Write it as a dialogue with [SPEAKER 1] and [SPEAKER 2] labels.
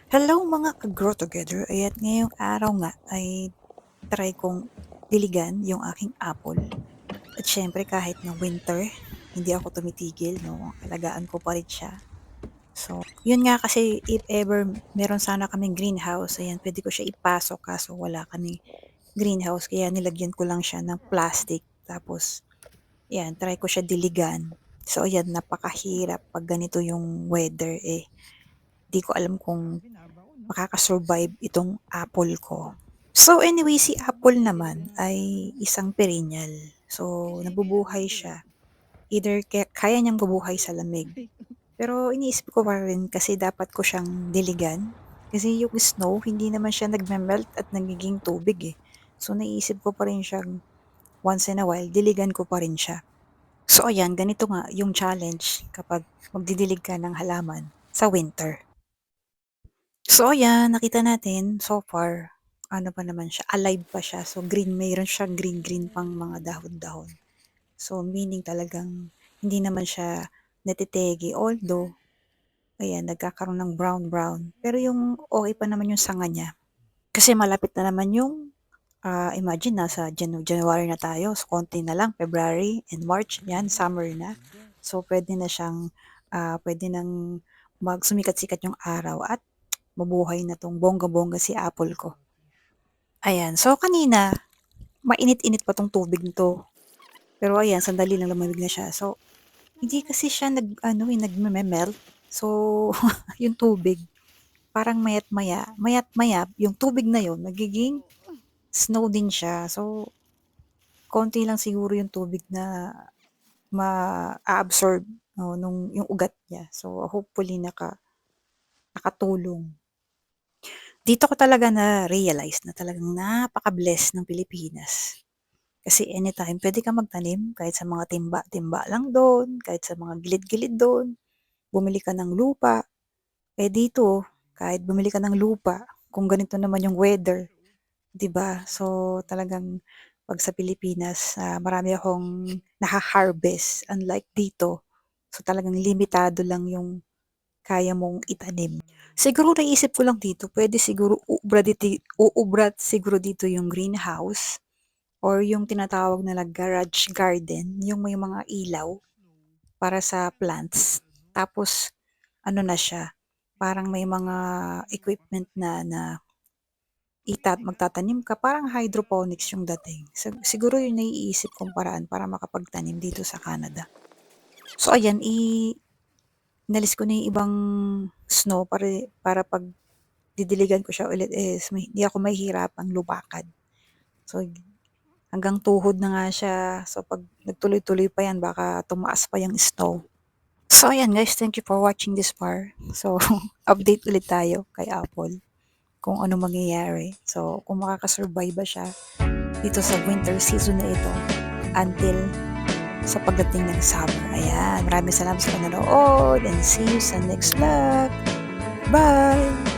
[SPEAKER 1] Hello mga ka-grow together, ayan ngayong araw nga ay try kong diligan yung aking apple. At siyempre kahit na winter, hindi ako tumitigil 'no, alagaan ko pa rin siya. So, yun nga kasi if ever meron sana kaming greenhouse, ayan puwede ko siya ipasok kaso wala kaming greenhouse kaya nilagyan ko lang siya ng plastic tapos ayan try ko siya diligan. So ayan napakahirap 'pag ganito yung weather, eh, 'di ko alam kung makaka-survive itong apple ko. So anyway, si apple naman ay isang perennial. So nabubuhay siya. Either kaya niyang mabuhay sa lamig. Pero iniisip ko pa rin kasi dapat ko siyang diligan. Kasi yung snow, hindi naman siya nagme-melt at nagiging tubig eh. So naisip ko pa rin siyang once in a while, diligan ko pa rin siya. So ayan, ganito nga yung challenge kapag magdidilig ka ng halaman sa winter. So ayan, nakita natin so far, ano pa naman siya, alive pa siya. So green, mayroon siyang green-green pang mga dahon-dahon. So meaning talagang hindi naman siya natitegi. Although, ayan, nagkakaroon ng brown-brown. Pero yung okay pa naman yung sanga niya. Kasi malapit na naman yung, imagine nasa January na tayo. So konti na lang, February and March, yan, summer na. So pwede na siyang, pwede nang sumikat-sikat yung araw at mabuhay na 'tong bonggang-bongga si apple ko. Ayan, so kanina mainit-init pa 'tong tubig nito, pero ayan sandali lang lumamig na siya. So, hindi kasi siya nag-ano, eh, nagme-melt. So, yung tubig parang maya't-maya yung tubig na yun nagiging snow din siya. So, konti lang siguro yung tubig na maa-absorb, nung yung ugat niya. So, hopefully nakatulong. Dito ko talaga na-realize na talagang napaka-bless ng Pilipinas. Kasi anytime puwede kang magtanim kahit sa mga timba-timba lang do'n, kahit sa mga gilid-gilid do'n, bumili ka ng lupa. Eh, dito kahit bumili ka ng lupa, kung ganito naman yung weather, 'di ba? So, talagang 'pag sa Pilipinas, marami akong naha-harvest unlike dito. So, talagang limitado lang yung kaya mong itanim. Siguro naisip ko lang dito puwede siguro uubra siguro dito yung greenhouse or yung tinatawag na garage garden, yung may mga ilaw para sa plants. Tapos ano na siya, parang may mga equipment na na magtatanim ka, parang hydroponics yung dating. Siguro yun naiisip kong paraan para makapagtanim dito sa Canada. So ayan, inalis ko na yung ibang snow para 'pag didiligan ko siya ulit is hindi ako mahihirapang lumakad. So hanggang tuhod na nga siya. So 'pag nagtuloy-tuloy pa yan baka tumaas pa yung snow. So ayan guys, thank you for watching this far. So update ulit tayo kay Apple kung ano mangyayari. So kung makaka-survive ba siya dito sa winter season na ito until sa pagdating ng summer. Ayan, maraming salamat sa panonood and see you sa next vlog. Bye!